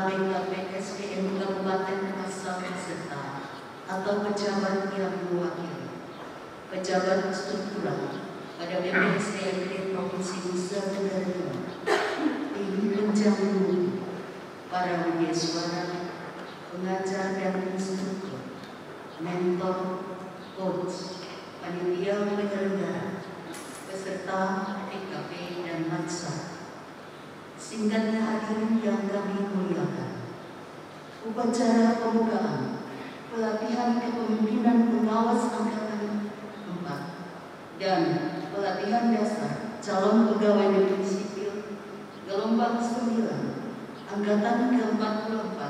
Kepala BKPSDM Kabupaten Asal Peserta atau pejabat yang mewakili, pejabat struktural pada BPSDM Provinsi Nusa Tenggara Timur, tim penjamin, para mahasiswa, pengajar dan instruktur, mentor, coach, panitia penyelenggara, peserta TKP dan maksa. Singkatnya hadirin yang kami muliakan, upacara pembukaan pelatihan kepemimpinan pengawas angkatan 4 dan pelatihan dasar calon pegawai negeri sipil gelombang 9 angkatan ke-44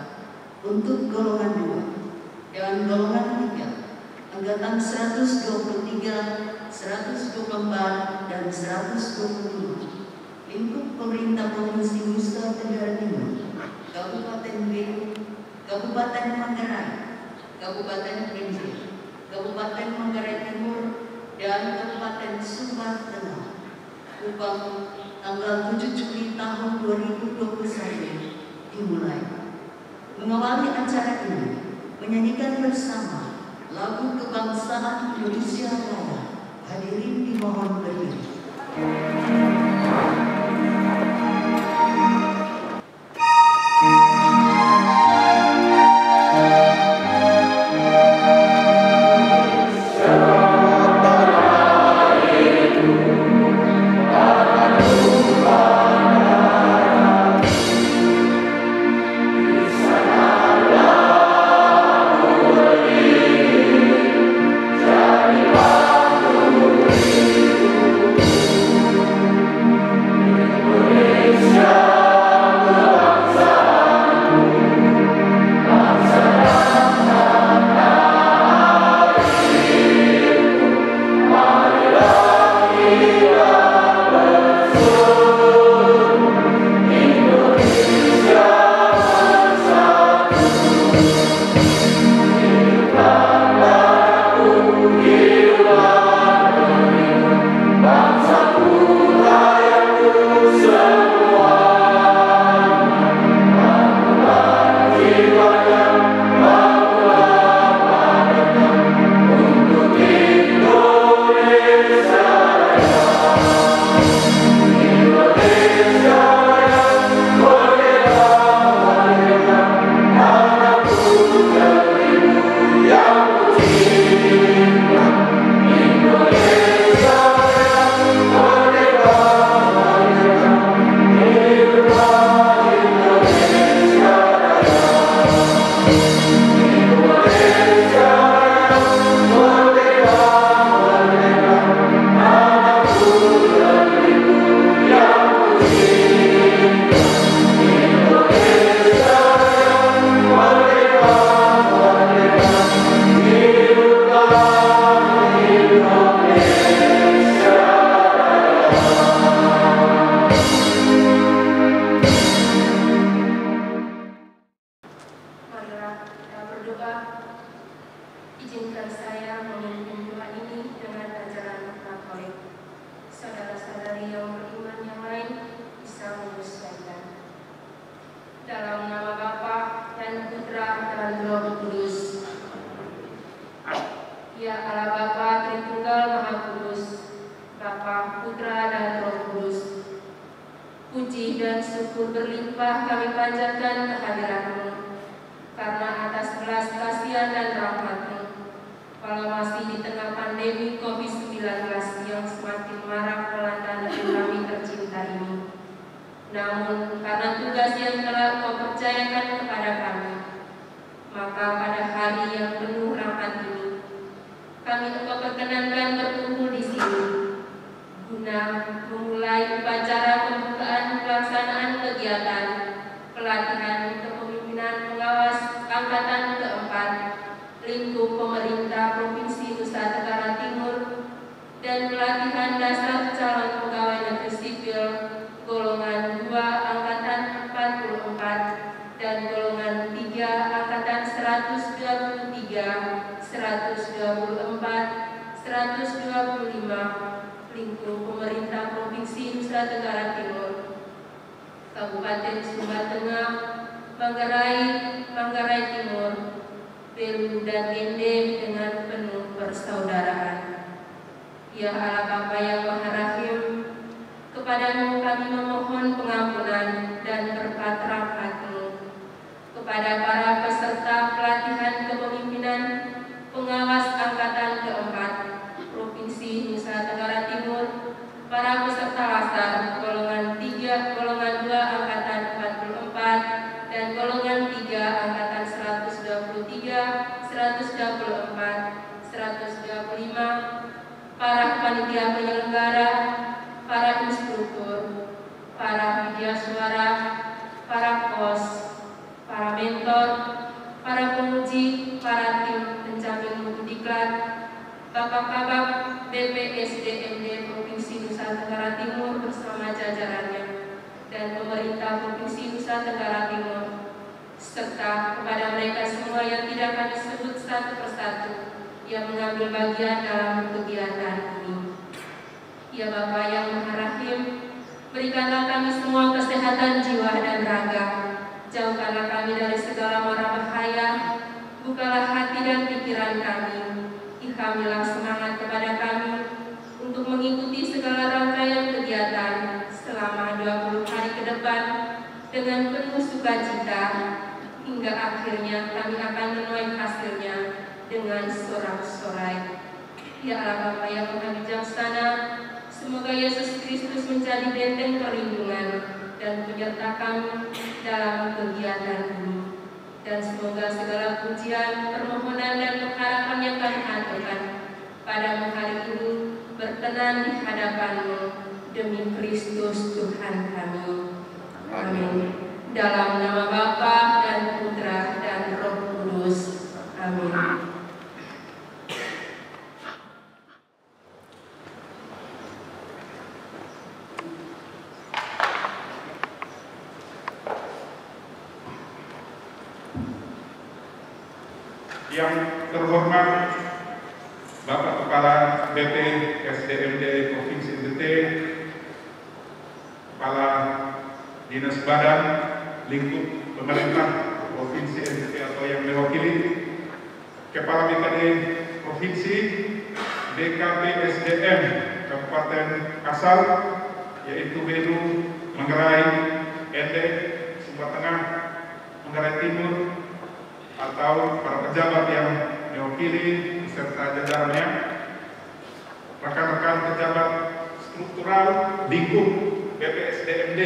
untuk golongan 2 dan golongan 3 angkatan 123, 124 dan 125 lingkup pemerintah Provinsi Nusa Tenggara Timur, Kabupaten Belu, Kabupaten Manggarai, Kabupaten Benjer, Kabupaten Manggarai Timur, dan Kabupaten Sumbar Tengah, Kupang, tanggal 7 Juli tahun 2021 dimulai. Mengawali acara ini, menyanyikan bersama lagu kebangsaan Indonesia Raya. Hadirin dimohon berdiri. Kabupaten Sumbar Tengah, Manggarai Manggarai Timur, Belu dan Ende dengan penuh persaudaraan. Ya Allah Bapa yang Maha Rahim, kepadamu kami memohon pengampunan dan berkat rahmat-Mu. Kepada para peserta pelatihan kepemimpinan pengawas angkatan keempat Provinsi Nusa Tenggara Timur, para peserta lasar golongan 3, golongan 2 angkatan 44 dan golongan 3 angkatan 123, 124, 125, para panitia penyelenggara, para instruktur, para media suara, para kos, para mentor, para penguji, para tim penjamin mutu diklat, Bapak-bapak BPSDMD Provinsi Nusa Tenggara Timur bersama jajarannya dan pemerintah Provinsi Nusa Tenggara Timur, serta kepada mereka semua yang tidak kami sebut satu persatu yang mengambil bagian dalam kegiatan ini. Ya Bapa yang Maha Rahim, berikanlah kami semua kesehatan jiwa dan raga, jauhkanlah kami dari segala mara bahaya, bukalah hati dan pikiran kami, ilhamilah semangat kepada kami untuk mengikuti segala rangkaian kegiatan selama 20 hari ke depan dengan penuh sukacita, hingga akhirnya kami akan menuai hasilnya dengan sorak-sorai. Ya Allah Bapa yang Maha Bijaksana, semoga Yesus Kristus menjadi benteng perlindungan dan penyerta kami dalam kegiatan ini. Dan semoga segala pujian, permohonan, dan pengharapan yang kami aturkan pada hari ini berkenan di hadapan-Mu demi Kristus Tuhan kami. Amin. Dalam nama Bapa dan Putra dan Roh Kudus. Amin. Yang terhormat Bapak Kepala BPSDMD Provinsi NTT, Kepala Dinas Badan Lingkup Pemerintah Provinsi NTT atau yang mewakili, Kepala BKD Provinsi, BKPSDM Kabupaten asal, yaitu Belu, Manggarai, Ende, Sumba Tengah, Manggarai Timur, atau para pejabat yang mewakili beserta jajarannya, rekan-rekan pejabat struktural lingkup BPSDMD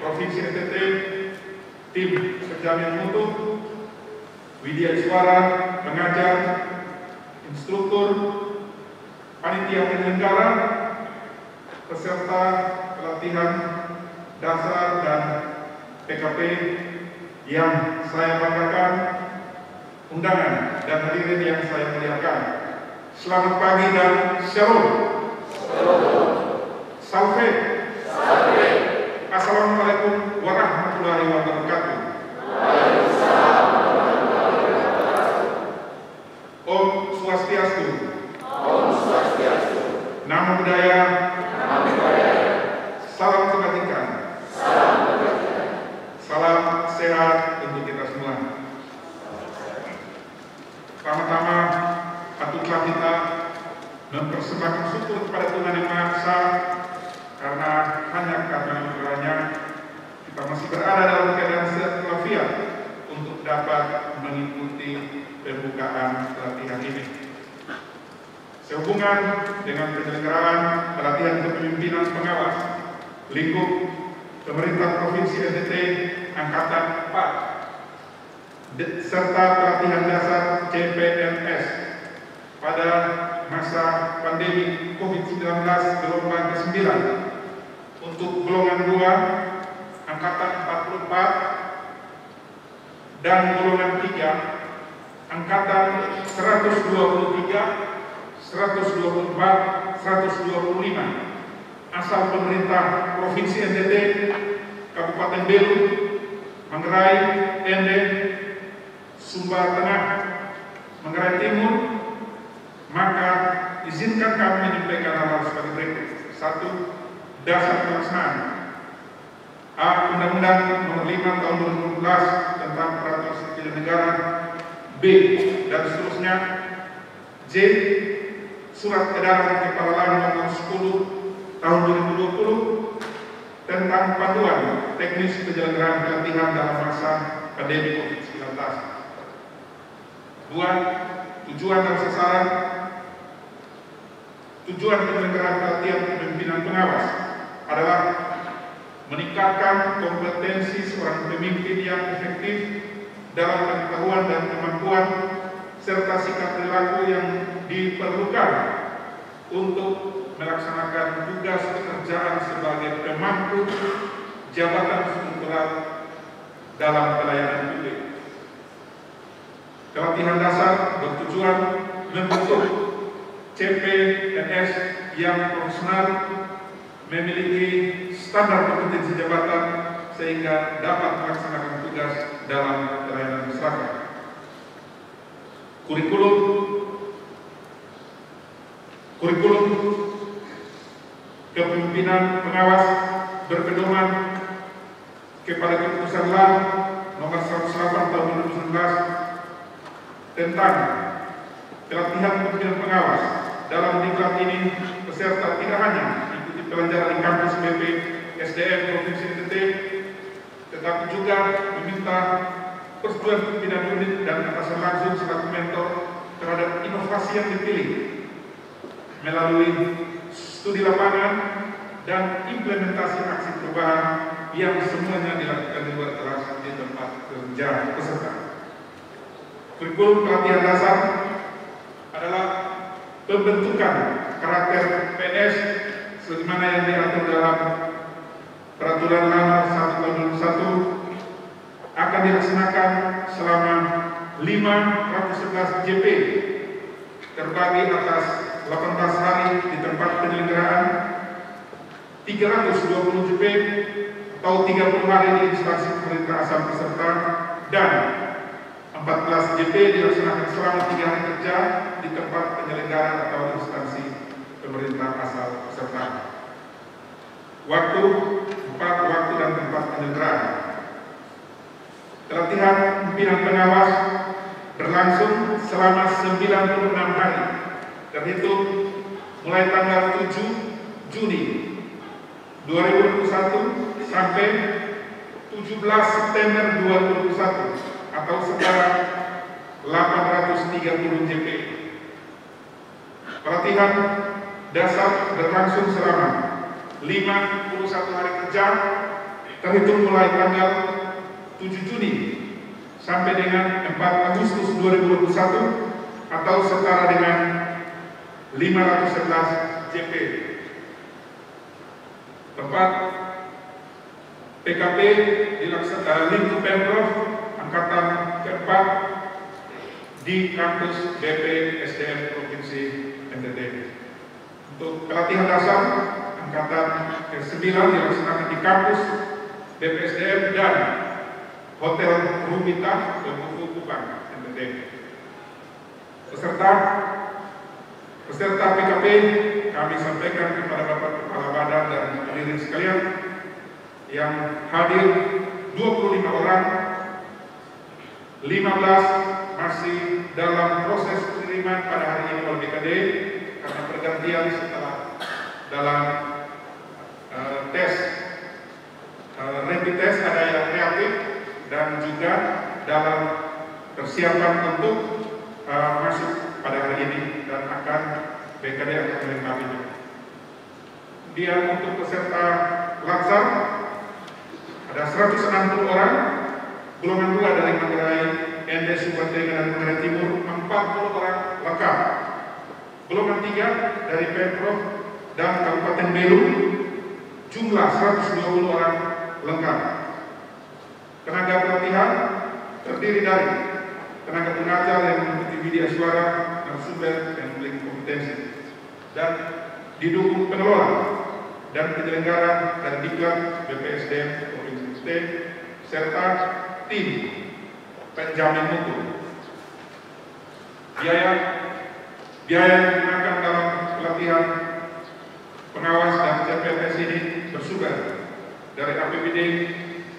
Provinsi NTT, tim penjamin mutu, widya suara, pengajar, instruktur, panitia penyelenggara, peserta pelatihan dasar dan PKP yang saya banggakan, undangan dan hadirin yang saya muliakan. Selamat pagi dan shalom. Salve. Assalamualaikum warahmatullahi wabarakatuh. Om Swastiastu. Namo Buddhaya. Salam kebajikan. Salam sehat untuk kita semua. Pertama-tama, patutlah kita mempersembahkan syukur kepada Tuhan Yang Maha Esa, karena hanya karena anugerahnya kita masih berada dalam keadaan sehat walafiat untuk dapat mengikuti pembukaan pelatihan ini. Sehubungan dengan penyelenggaraan pelatihan kepemimpinan pengawas lingkup pemerintah Provinsi NTT Angkatan 4 serta pelatihan dasar CPNS pada masa pandemi COVID-19 gelombang ke-9 untuk golongan 2 Angkatan 44 dan golongan 3 Angkatan 123, 124, 125 asal pemerintah Provinsi NTT, Kabupaten Belu, Manggarai, Ende, Sumba Tengah, Manggarai Timur, maka izinkan kami menyampaikan hal sebagai berikut. 1. Dasar pelaksanaan. A. Undang-Undang Nomor 5 Tahun 2012 tentang Peraturan negara, B, dan seterusnya. J, Surat Edaran Kepala Nomor 10 Tahun 2020 tentang panduan teknis penyelenggaraan pelatihan dalam masa pandemi COVID-19. 2. Tujuan dan sasaran. Tujuan penyelenggaraan pelatihan kepemimpinan pengawas adalah meningkatkan kompetensi seorang pemimpin yang efektif dalam pengetahuan dan kemampuan serta sikap perilaku yang diperlukan untuk melaksanakan tugas pekerjaan sebagai pemangku jabatan struktural dalam pelayanan publik. Pelatihan dasar bertujuan membentuk CPNS yang profesional, memiliki standar kompetensi jabatan sehingga dapat melaksanakan tugas dalam pelayanan masyarakat. Kurikulum kepemimpinan pengawas berpedoman kepada Keputusan LAN Nomor 108 Tahun 2019 tentang pelatihan kepemimpinan pengawas. Dalam diklat ini, peserta tidak hanya mengikuti pelajaran di kampus BP SDM Provinsi NTT, tetapi juga meminta persetujuan pimpinan unit dan atasan langsung selaku mentor terhadap inovasi yang dipilih melalui studi lapangan dan implementasi aksi perubahan yang semuanya dilakukan di luar kelas di tempat kerja peserta. Kurikulum pelatihan dasar adalah pembentukan karakter PNS sebagaimana yang diatur dalam Peraturan Nomor 1 Tahun 2021 akan dilaksanakan selama 511 JP terbagi atas 18 hari di tempat penyelenggaraan, 320 JP atau 30 hari di instansi pemerintah asal peserta, dan 14 JP dilaksanakan selama 3 hari kerja di tempat penyelenggara atau instansi pemerintah asal peserta. Waktu, waktu dan tempat penyelenggaraan. Pelatihan pimpinan pengawas berlangsung selama 96 hari, terhitung mulai tanggal 7 Juni 2021 sampai 17 September 2021 atau setara 830 JP. Pelatihan dasar berlangsung selama 51 hari kerja, terhitung mulai tanggal 7 Juni sampai dengan 4 Agustus 2021 atau setara dengan 511 JP. Tempat PKP dilaksanakan lingkup Pemprov Angkatan keempat di kampus BP SDM Provinsi NTT. Untuk pelatihan dasar Angkatan ke-9 dilaksanakan di kampus BP SDM dan Hotel Rumita Bengkulu Kupang NTT. Peserta PKP kami sampaikan kepada Bapak Kepala Badan dan hadirin sekalian yang hadir 25 orang, 15 masih dalam proses penerimaan pada hari ini oleh BKD karena pergantian setelah dalam tes rapid test ada yang reaktif dan juga dalam persiapan untuk masuk pada hari ini dan akan BKD akan melengkapinya. Kemudian untuk peserta laksar ada 160 orang, golongan 2 dari Manggarai, ND Sumatera dan Manggarai Timur 40 orang lengkap, golongan 3 dari Pemprov dan Kabupaten Belu jumlah 120 orang lengkap. Tenaga pelatihan terdiri dari tenaga pengajar yang mengikuti media suara, narasumber yang memiliki kompetensi, dan didukung pengelola dan penyelenggara dari Diklat BPSDM Provinsi NTT serta tim penjamin mutu. Biaya yang digunakan dalam pelatihan pengawas dan CPNS ini bersumber dari APBD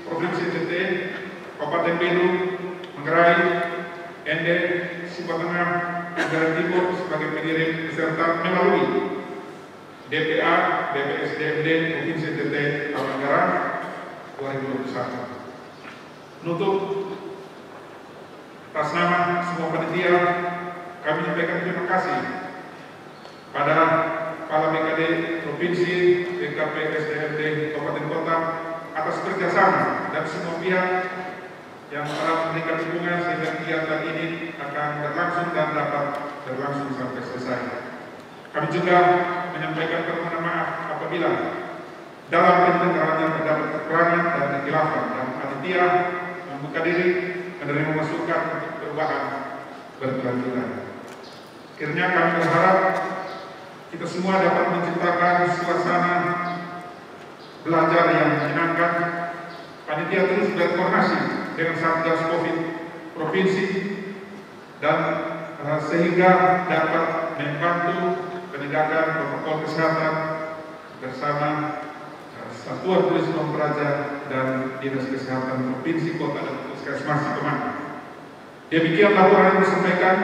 Provinsi NTT, Kabupaten Belu, Manggarai, Ende, Sumba Tengah, Tenggara Timur sebagai pengirim beserta melalui DPA BPSDMD Provinsi NTT Palangkaraya 2021. Menutup, atas nama semua panitia, kami menyampaikan terima kasih pada Kepala BKD Provinsi, BKP SDMD Kabupaten Kota atas kerjasama dan semua pihak yang telah memberikan dukungan sehingga kegiatan ini akan berlangsung dan dapat berlangsung sampai selesai. Kami juga menyampaikan permohonan maaf apabila dalam penyelenggaraan terdapat kekurangan dan kekhilafan dan panitia membuka diri menerima masukan untuk perubahan berkelanjutan. Akhirnya kami berharap kita semua dapat menciptakan suasana belajar yang menyenangkan. Panitia terus berkoordinasi dengan Satgas Covid Provinsi dan sehingga dapat membantu penegakan protokol kesehatan bersama Satuan Polisi Pamung Praja dan Dinas Kesehatan Provinsi, Kota dan Puskesmas Sitoman. Demikian laporan yang disampaikan.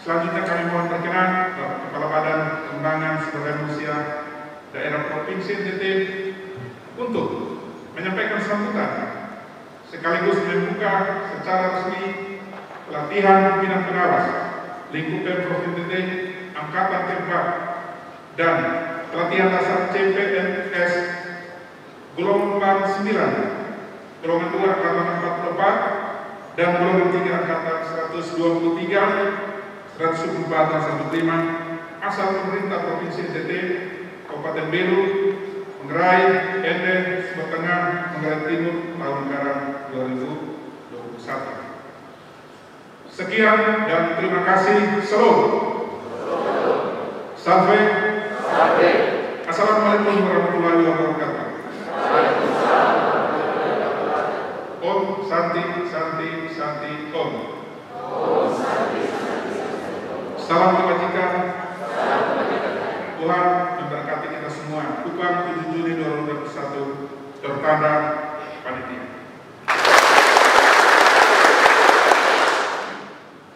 Selanjutnya kami mohon berkenan Kepala Badan Pengembangan Sumber Daya Manusia Daerah Provinsi NTT untuk menyampaikan sambutan sekaligus membuka secara resmi pelatihan pimpinan pengawas lingkup Pemprov NTT Angkatan keempat dan pelatihan dasar CPNS gelombang 9, golongan 2 angkatan 44 dan golongan 3 angkatan 123, 104 dan 105 asal pemerintah Provinsi NTT, Kabupaten Belu, Manggarai, Ende, Sumba Tengah, Manggarai Timur, tahun 2021. Sekian dan terima kasih. Salve. Assalamualaikum warahmatullahi wabarakatuh. Om Santi Santi Santi Om. Salam kebajikan. Tuhan memberkati kita semua. Kupang 7 Juni 2021 tertanda panitia.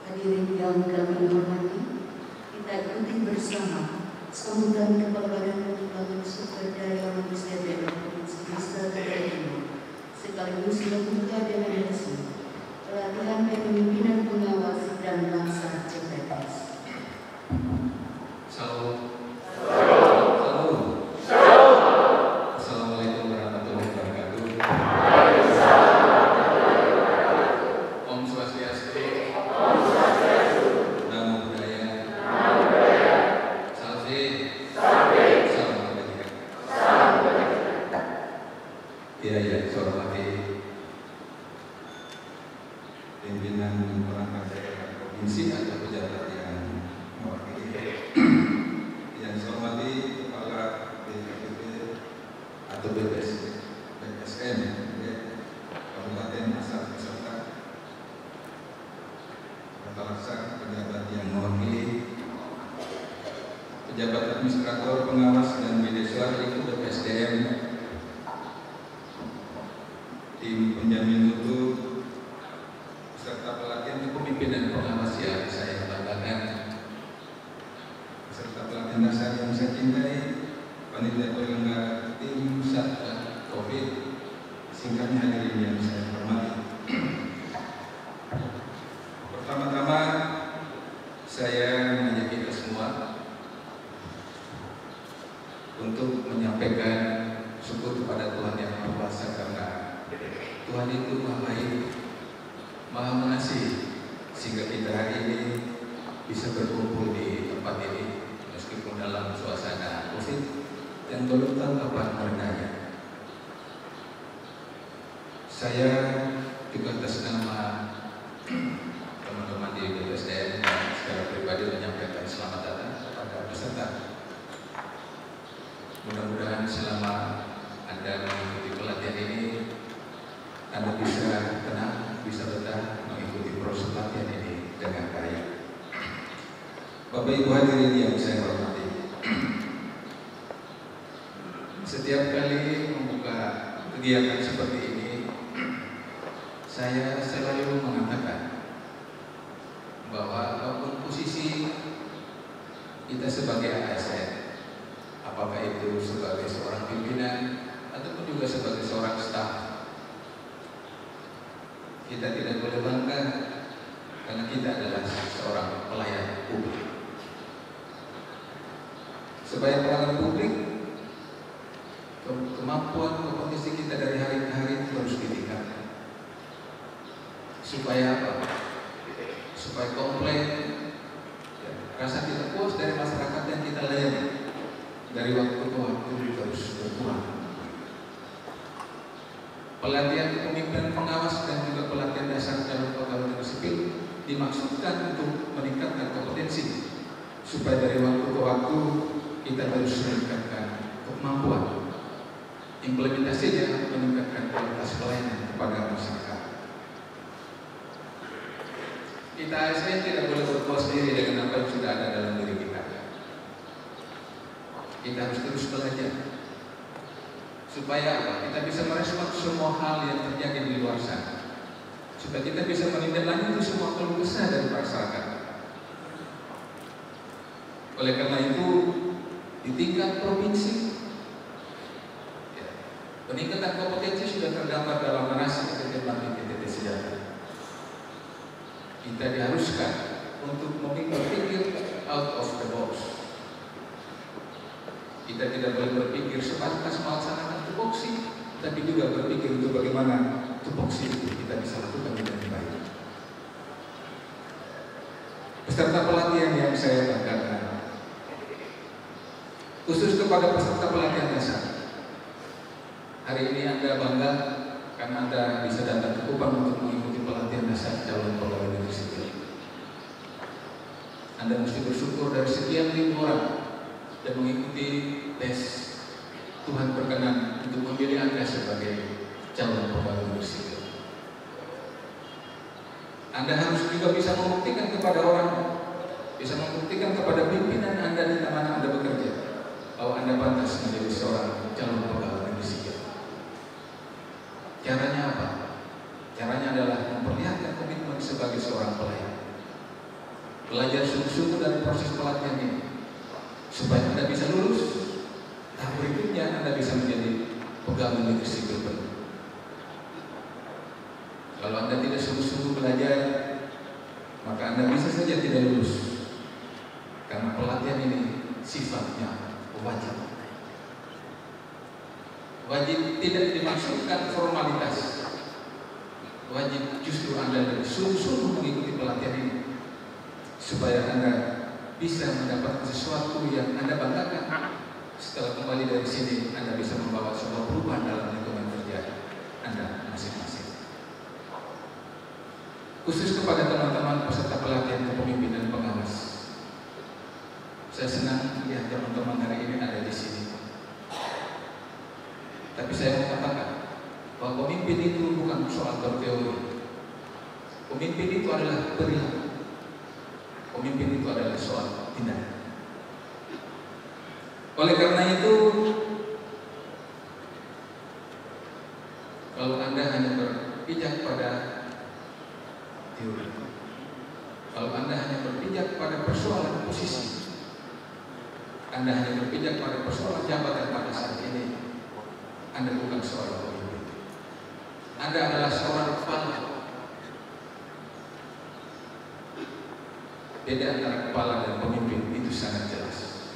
Hadirin yang kami hormati, kita ikuti bersama sambutan Kepala Badan Pengembangan Sumber Daya Manusia Daerah Provinsi Nusa Tenggara Timur, sekaligus membuka delegasi pelatihan kepemimpinan pengawas dan laksana CPNS. Assalamualaikum warahmatullahi wabarakatuh. Om Swastiastu. Namo Buddhaya. Salve. Salam kebajikan. Yang saya hormati pimpinan perangkat daerah provinsi atau pejabat yang mewakili. Yang saya hormati Kepala BKPP atau BPSN Kabupaten asal peserta, tata laksana, pejabat yang mewakili, pejabat administrator, pengawas dan manajer lingkup BPSDM, tim penjamin mutu, serta pelatihan kepemimpinan pengawas yang saya banggakan, serta pelatihan dasar yang saya cintai, panitia penyelenggara tim Satgas Covid, singkatnya hadirin yang saya hormati. Pertama-tama saya mengajak kita semua untuk menyampaikan syukur kepada Tuhan Yang Maha Kuasa karena Tuhan itu Maha Baik, Maha Mengasihi, sehingga kita hari ini bisa berkumpul di tempat ini meskipun dalam suasana COVID yang belum tahu kapan meredanya. Saya juga atas nama teman-teman di BPSDM dan secara pribadi menyampaikan selamat datang kepada peserta. Mudah-mudahan selama Anda mengikuti pelatihan ini, Anda bisa tenang, bisa betah mengikuti proses pelatihan ini dengan baik. Bapak Ibu hadirin yang saya hormati, setiap kali membuka kegiatan seperti ini, saya selalu mengatakan kita sebagai ASN, apakah itu sebagai seorang pimpinan ataupun juga sebagai seorang staf, kita tidak boleh bangga karena kita adalah seorang pelayan publik. Sebagai pelayan publik, kemampuan kompetensi kita dari hari ke hari itu harus ditingkatkan. Supaya apa? Supaya komplain, rasa tidak puas dari masyarakat yang kita layani dari waktu ke waktu terus berkurang. Pelatihan kepemimpinan pengawas dan juga pelatihan dasar calon pegawai negeri sipil dimaksudkan untuk meningkatkan kompetensi supaya dari waktu ke waktu kita terus meningkatkan kemampuan implementasinya, meningkatkan kualitas pelayanan kepada masyarakat. Kita ASN tidak boleh berpuas diri dengan apa yang sudah ada dalam diri kita. Kita harus terus belajar supaya apa? Kita bisa merespon semua hal yang terjadi di luar sana, supaya kita bisa menindaklanjuti semua keluh kesah dari masyarakat. Oleh karena itu, di tingkat provinsi, peningkatan kompetensi sudah tergambar dalam narasi keterlibatan PTT Sejahtera. Kita diharuskan untuk berpikir out of the box. Kita tidak boleh berpikir sebatas melaksanakan tupoksi, tapi juga berpikir untuk bagaimana tupoksi itu kita bisa lakukan dengan baik. Peserta pelatihan yang saya banggakan, khusus kepada peserta pelatihan dasar. Hari ini Anda bangga karena Anda bisa datang ke Kupang untuk mengikuti pelatihan dasar calon pegawai negeri sipil. Anda mesti bersyukur dari sekian ribu orang dan mengikuti tes. Tuhan berkenan untuk memilih Anda sebagai calon pegawai negeri sipil. Anda harus juga bisa membuktikan kepada orang, bisa membuktikan kepada pimpinan Anda di mana Anda bekerja, bahwa Anda pantas menjadi seorang calon pegawai negeri sipil. Caranya apa? Caranya adalah memperlihatkan komitmen sebagai seorang pelayan. Belajar sungguh-sungguh dari proses pelatihan ini, supaya Anda bisa lulus. Tahap berikutnya Anda bisa menjadi pegawai negeri sipil penuh. Kalau Anda tidak sungguh-sungguh belajar, maka Anda bisa saja tidak lulus, karena pelatihan ini sifatnya wajib. Wajib tidak dimaksudkan formalitas. Wajib justru Anda sungguh-sungguh mengikuti pelatihan ini, supaya Anda bisa mendapatkan sesuatu yang Anda banggakan. Setelah kembali dari sini, Anda bisa membawa sebuah perubahan dalam lingkungan kerja Anda masing-masing. Khusus kepada teman-teman peserta pelatihan kepemimpinan pengawas, saya senang melihat teman-teman hari ini ada di sini. Tapi saya mau katakan bahwa pemimpin itu bukan soal teori. Pemimpin itu adalah perilaku. Pemimpin itu adalah soal tindakan. Oleh karena itu, kalau Anda hanya berpijak pada teori, kalau Anda hanya berpijak pada persoalan posisi, Anda hanya berpijak pada persoalan jabatan pada saat ini, Anda bukan seorang pemimpin. Anda adalah seorang kepala. Beda antara kepala dan pemimpin itu sangat jelas.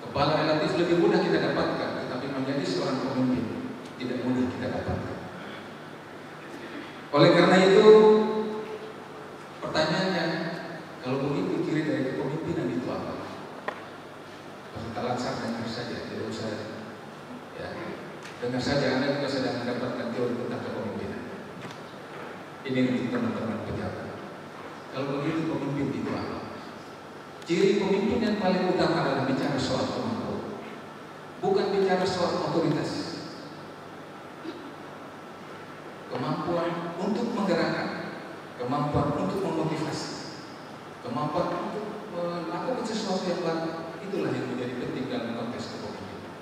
Kepala relatif lebih mudah kita dapatkan, tetapi menjadi seorang pemimpin tidak mudah kita dapatkan. Oleh karena itu, pertanyaannya, kalau begitu ciri dari kepemimpinan itu apa? Peserta lansar dengar saja, tidak usah ya. Dengar saja, Anda juga sedang mendapatkan teori tentang kepemimpinan. Ini untuk teman-teman pejabat. Kalau begitu pemimpin itu apa? Ciri pemimpin yang paling utama adalah bicara soal kemampuan, bukan bicara soal otoritas. Kemampuan untuk menggerakkan, kemampuan untuk memotivasi, kemampuan untuk melakukan sesuatu yang baru, itulah yang menjadi penting dalam konteks kepemimpinan.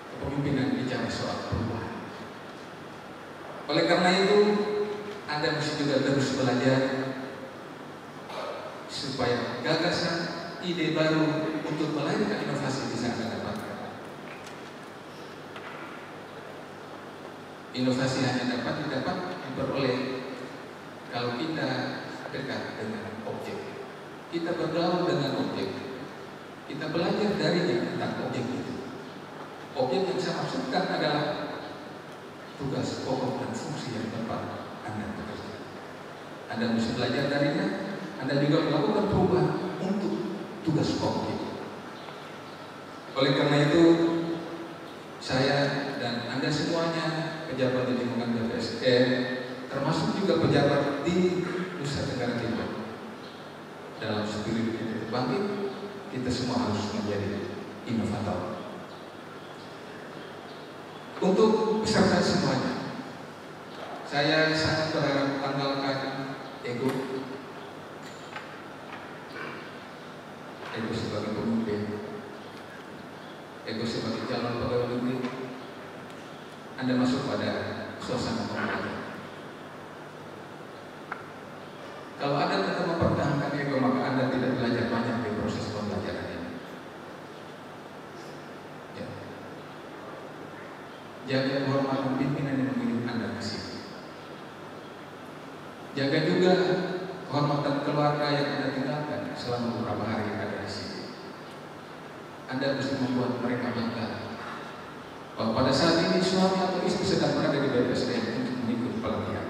Kepemimpinan bicara soal perubahan. Oleh karena itu, Anda mesti juga terus belajar supaya gagasan, ide baru untuk melahirkan inovasi bisa Anda dapatkan. Inovasi hanya dapat diperoleh kalau kita dekat dengan objek, kita bergaul dengan objek, kita belajar darinya tentang objek itu. Objek yang saya maksudkan adalah tugas pokok dan fungsi yang tempat Anda bekerja. Anda mesti belajar darinya, Anda juga melakukan perubahan untuk tugas pokok itu. Oleh karena itu, saya dan Anda semuanya, pejabat di lingkungan BPSDM, termasuk juga pejabat di Nusa Tenggara Timur, dalam spirit itu bangkit, kita semua harus menjadi inovator. Untuk peserta semuanya, saya sangat berharap tanggalkan ego sebagai pemimpin, ego sebagai calon pegawai negeri. Anda masuk pada suasana pembelajaran. Kalau Anda tetap mempertahankan ego, maka Anda tidak belajar banyak di proses pembelajaran ini. Ya. Jaga kehormatan pimpinan yang mengirim Anda ke sini. Jaga juga kehormatan keluarga yang Anda tinggalkan selama beberapa hari yang ada di sini. Anda mesti membuat mereka bangga bahwa pada saat ini suami atau istri sedang berada di BPSDM untuk mengikuti pelatihan.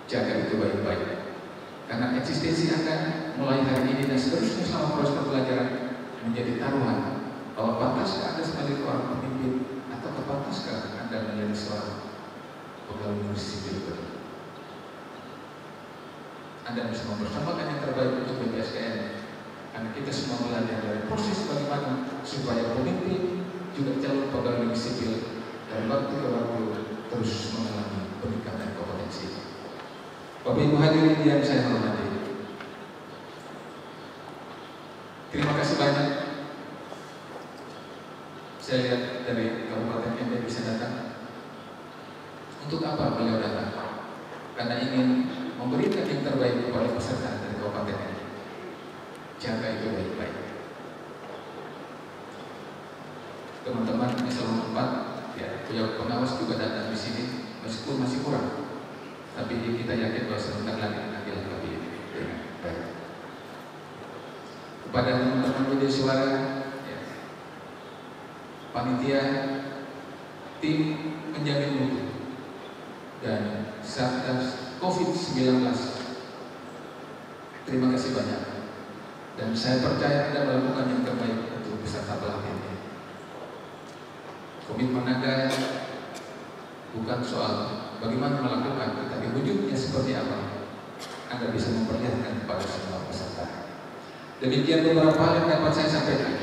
Jaga itu baik-baik, karena eksistensi Anda mulai hari ini dan seterusnya selama proses pembelajaran menjadi taruhan bahwa pantaskah Anda sebagai seorang pemimpin atau pantaskah Anda menjadi seorang pegawai negeri sipil. Anda bisa mempersembahkan yang terbaik untuk BPSDM, karena kita semua belajar dari proses bagaimana supaya pemimpin juga calon pegawai negeri sipil dari waktu ke waktu terus mengalami peningkatan kompetensi. Bapak Ibu hadirin yang saya hormati, terima kasih banyak. Saya lihat dari Kabupaten ND bisa datang. Untuk apa beliau datang? Karena ingin memberikan yang terbaik kepada peserta dari Kabupaten ND. Jaga itu baik-baik. Teman-teman di Salon 4, ya, punya pengawas juga datang di sini, meskipun masih kurang, tapi kita yakin bahwa sebentar lagi nanti lebih dengan baik. Kepada teman-teman media suara, ya, panitia, tim penjamin mutu, dan Satgas COVID-19, terima kasih banyak. Dan saya percaya Anda melakukan yang terbaik untuk peserta pelatihan ini. Komitmen Anda bukan soal bagaimana melakukan, tetapi wujudnya seperti apa. Anda bisa memperlihatkan kepada semua peserta. Demikian beberapa hal yang dapat saya sampaikan.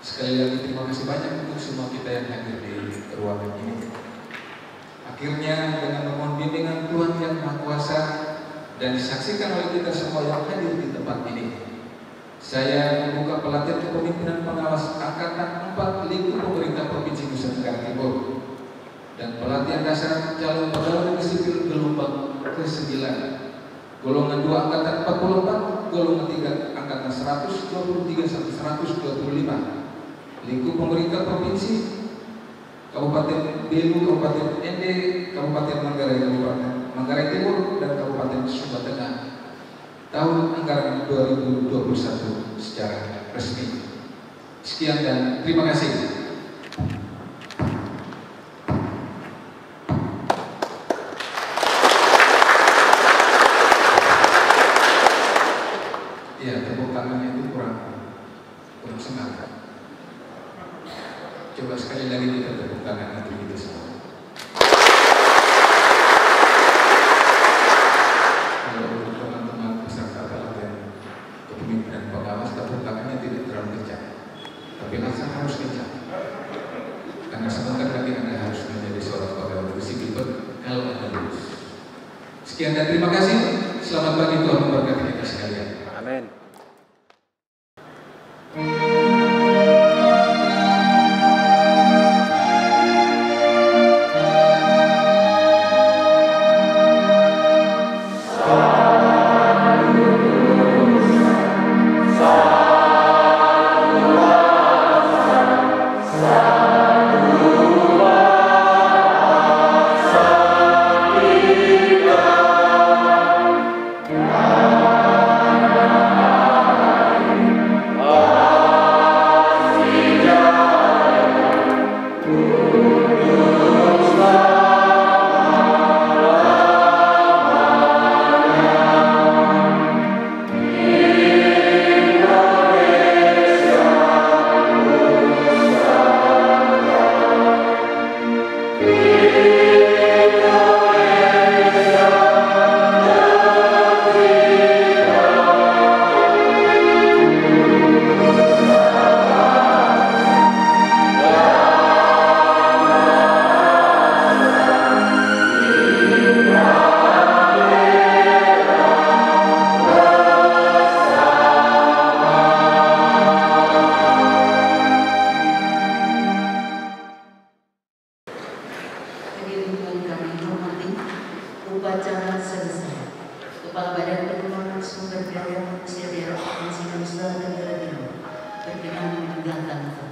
Sekali lagi terima kasih banyak untuk semua kita yang hadir di ruangan ini. Akhirnya dengan memohon bimbingan Tuhan yang Maha Kuasa dan disaksikan oleh kita semua yang hadir di tempat ini, saya membuka pelatihan kepemimpinan pengawas Angkatan 4 lingkup pemerintah Provinsi Nusa Tenggara Timur dan pelatihan dasar calon pegawai negeri sipil gelombang ke-9, golongan 2 Angkatan 44, golongan 3 Angkatan 123 sampai 125, lingkup pemerintah Provinsi Kabupaten Belu, Kabupaten ND, Kabupaten Manggarai, Kabupaten Manggarai Timur, dan Kabupaten Sumba Tengah, tahun anggaran 2021 secara resmi. Sekian dan terima kasih. Ya, tepuk tangannya itu kurang semangat. Coba sekali lagi kita tepuk tangan untuk kita semua. Kalau untuk teman-teman peserta pelatihan kepemimpinan pengawas, tepuk tangannya tidak terlalu kencang, tapi langsung harus kencang. Karena sebentar lagi Anda harus menjadi seorang pegawai negeri sipil kalau Anda lulus. Sekian dan terima kasih. Selamat pagi, Tuhan memberkati kita sekalian. Amin. Amin. bacaan selesai. Kepala Badan Pengembangan Sumber Daya Manusia Daerah Provinsi Nusa Tenggara Timur berkenan meninggalkan